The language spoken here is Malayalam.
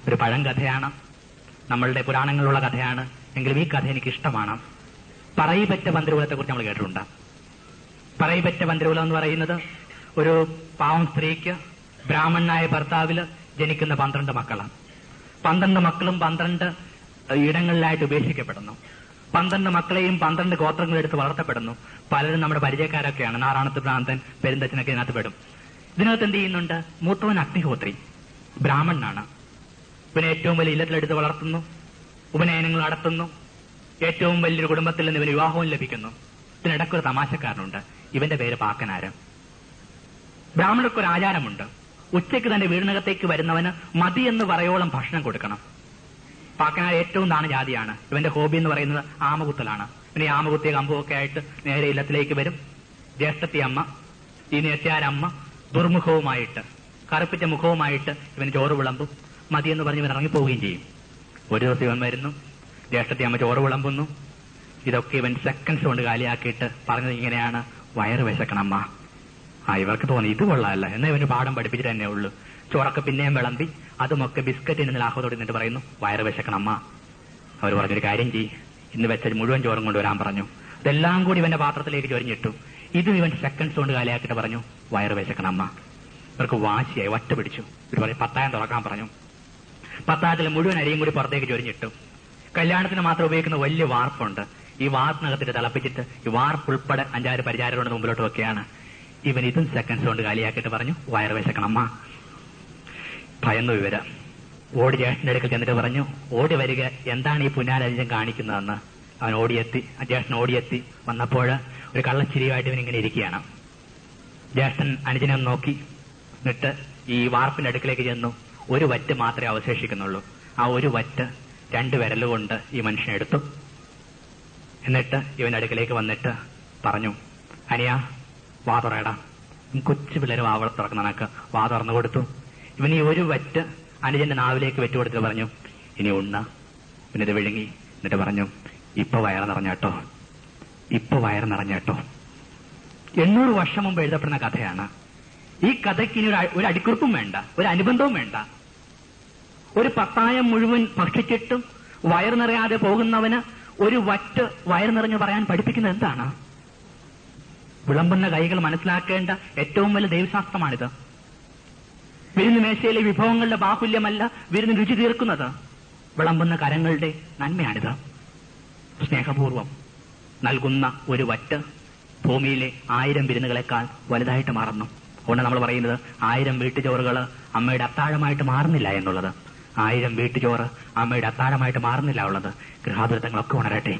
ഒരു പഴങ്കഥയാണ്, നമ്മളുടെ പുരാണങ്ങളിലുള്ള കഥയാണ്. എങ്കിലും ഈ കഥ എനിക്ക് ഇഷ്ടമാണ്. പറയിപ്പറ്റ പന്തിരൂലത്തെ കുറിച്ച് നമ്മൾ കേട്ടിട്ടുണ്ട്. പറയിപ്പറ്റ പന്തിരൂലം എന്ന് പറയുന്നത് ഒരു പാവം സ്ത്രീക്ക് ബ്രാഹ്മണനായ ഭർത്താവില് ജനിക്കുന്ന 12 മക്കളാണ്. 12 മക്കളും 12 ഇടങ്ങളിലായിട്ട് ഉപേക്ഷിക്കപ്പെടുന്നു. 12 മക്കളെയും 12 ഗോത്രങ്ങളെടുത്ത് വളർത്തപ്പെടുന്നു. പലരും നമ്മുടെ പരിചയക്കാരൊക്കെയാണ്. നാറാണത്ത് ഭ്രാന്തൻ, പെരുന്തച്ഛനൊക്കെ ഇതിനകത്ത് പെടും. ഇതിനകത്ത് എന്ത് ചെയ്യുന്നുണ്ട്? മൂത്തവൻ അഗ്നിഹോത്രി ബ്രാഹ്മണനാണ്. ഇവനെ ഏറ്റവും വലിയ ഇല്ലത്തിലെടുത്ത് വളർത്തുന്നു, ഉപനയനങ്ങൾ നടത്തുന്നു. ഏറ്റവും വലിയൊരു കുടുംബത്തിൽ നിന്ന് ഇവന് വിവാഹവും ലഭിക്കുന്നു. ഇതിനിടയ്ക്കൊരു തമാശക്കാരനുണ്ട്. ഇവന്റെ പേര് പാക്കനാരൻ. ബ്രാഹ്മണർക്കൊരു ആചാരമുണ്ട്. ഉച്ചയ്ക്ക് തന്റെ വീടിനകത്തേക്ക് വരുന്നവന് മതി എന്ന് പറയോളം ഭക്ഷണം കൊടുക്കണം. പാക്കനാർ ഏറ്റവും താണ ജാതിയാണ്. ഇവന്റെ ഹോബി എന്ന് പറയുന്നത് ആമകുത്തലാണ്. പിന്നെ ഈ ആമകുത്തിയ കമ്പുമൊക്കെ ആയിട്ട് നേരെ ഇല്ലത്തിലേക്ക് വരും. ജ്യേഷ്ഠത്തി അമ്മ, ഈ നെറ്റാരമ്മ ദുർമുഖവുമായിട്ട്, കറുപ്പിച്ച മുഖവുമായിട്ട് ഇവന് ചോറ് വിളമ്പും. മതിയെന്ന് പറഞ്ഞ് ഇവൻ ഇറങ്ങിപ്പോവുകയും ചെയ്യും. ഒരു ദിവസം ഇവൻ വരുന്നു, ജ്യേഷ്ഠത്തി അമ്മ ചോറ് വിളമ്പുന്നു. ഇതൊക്കെ ഇവൻ സെക്കൻഡ്സ് കൊണ്ട് കാലിയാക്കിയിട്ട് പറഞ്ഞത് ഇങ്ങനെയാണ്: വയറ് വിശക്കണമ്മ. ഇവർക്ക് തോന്നി ഇത് കൊള്ളാമല്ല, എന്നാൽ ഇവന് പാഠം പഠിപ്പിച്ചിട്ട് തന്നെ ഉള്ളൂ. ചോറൊക്കെ പിന്നെയും വിളമ്പി അതുമൊക്കെ ബിസ്ക്കറ്റ് ഇന്ന് ലാഹോത്തോട് നിന്നിട്ട് പറയുന്നു, വയറ് വിശക്കണമ്മ. അവർ പറഞ്ഞൊരു കാര്യം ചെയ്യ്, ഇന്ന് വെച്ച മുഴുവൻ ചോറും കൊണ്ടുവരാൻ പറഞ്ഞു. ഇതെല്ലാം കൂടി ഇവന്റെ പാത്രത്തിലേക്ക് ചൊരിഞ്ഞിട്ടു. ഇതും ഇവൻ സെക്കൻഡ്സ് കൊണ്ട് കാലിയാക്കിയിട്ട് പറഞ്ഞു, വയറ് വിശക്കണമ്മ. ഇവർക്ക് വാശിയായി, ഒറ്റ പിടിച്ചു. ഇവർ പറയും പത്തായം തുറക്കാൻ പറഞ്ഞു. പത്തായത്തിൽ മുഴുവൻ അരിയും കൂടി പുറത്തേക്ക് ചൊരിഞ്ഞിട്ടു. കല്യാണത്തിന് മാത്രം ഉപയോഗിക്കുന്ന വലിയ വാർപ്പുണ്ട്. ഈ വാർപ്പിനകത്തിട്ട് തിളപ്പിച്ചിട്ട് ഈ വാർപ്പ് ഉൾപ്പെടെ 5-6 പരിചാരകളുടെ മുമ്പിലോട്ട് വെക്കുകയാണ്. ഇവൻ ഇതും സെക്കൻഡ്സ് കൊണ്ട് കാലിയാക്കിയിട്ട് പറഞ്ഞു, വയറ് വിശക്കണമ്മ. ഭയന്നു ഇവര്. ഓടി ജ്യേഷ്ഠന്റെ അടുക്കൽ ചെന്നിട്ട് പറഞ്ഞു, ഓടി വരിക, എന്താണ് ഈ പുന്നാരഞ്ജൻ കാണിക്കുന്നതെന്ന്. അവൻ ഓടിയെത്തി, ജ്യേഷ്ഠൻ ഓടിയെത്തി. വന്നപ്പോൾ ഒരു കള്ളച്ചിരിയുമായിട്ട് ഇവൻ ഇങ്ങനെ ഇരിക്കുകയാണ്. ജ്യേഷ്ഠൻ അനുജനെ നോക്കി, എന്നിട്ട് ഈ വാർപ്പിന്റെ അടുക്കിലേക്ക് ചെന്നു. ഒരു വറ്റ് മാത്രമേ അവശേഷിക്കുന്നുള്ളൂ. ആ ഒരു വറ്റ് 2 വിരലുകൊണ്ട് ഈ മനുഷ്യനെ എടുത്തു. എന്നിട്ട് ഇവന്റെ അടുക്കിലേക്ക് വന്നിട്ട് പറഞ്ഞു, അനിയാ വാ തുറയടാ. കൊച്ചു പിള്ളേര് വാവ തുറക്കുന്ന കണക്ക് വാ തുറന്നു കൊടുത്തു. ഇവൻ ഈ ഒരു വറ്റ് അനുജന്റെ നാവിലേക്ക് വെറ്റുകൊടുത്തിട്ട് പറഞ്ഞു, ഇനി ഉണ്ണ. പിന്നെ ഇത് വിഴുങ്ങി. എന്നിട്ട് പറഞ്ഞു, ഇപ്പൊ വയറ് നിറഞ്ഞേട്ടോ, ഇപ്പൊ വയറ് നിറഞ്ഞേട്ടോ. 800 വർഷം മുമ്പ് എഴുതപ്പെടുന്ന കഥയാണ്. ഈ കഥയ്ക്ക് ഇനി ഒരു അടിക്കുറിപ്പും വേണ്ട, ഒരു അനുബന്ധവും വേണ്ട. ഒരു പത്തായം മുഴുവൻ ഭക്ഷിച്ചിട്ടും വയറ് നിറയാതെ പോകുന്നവന് ഒരു വറ്റ് വയറ് നിറഞ്ഞു പറയാൻ പഠിപ്പിക്കുന്നത് എന്താണ്? വിളമ്പുന്ന കൈകൾ മനസ്സിലാക്കേണ്ട ഏറ്റവും വലിയ ദൈവശാസ്ത്രമാണിത്. വിരുന്ന് മേശയിലെ വിഭവങ്ങളുടെ ബാഹുല്യമല്ല വിരുന്ന് രുചി തീർക്കുന്നത്. വിളമ്പുന്ന കരങ്ങളുടെ നന്മയാണിത്. സ്നേഹപൂർവം നൽകുന്ന ഒരു വറ്റ് ഭൂമിയിലെ 1000 വിരുന്നുകളെക്കാൾ വലുതായിട്ട് മാറുന്നു. അതുകൊണ്ട് നമ്മൾ പറയുന്നത് 1000 വീട്ടുചോറുകൾ അമ്മയുടെ അത്താഴമായിട്ട് മാറുന്നില്ല എന്നുള്ളത്. 1000 വീട്ടുചോറ് അമ്മയുടെ അത്താഴമായിട്ട് മാറുന്നില്ല ഉള്ളത്. ഗൃഹാതുരത്വങ്ങളൊക്കെ ഉണരട്ടെ.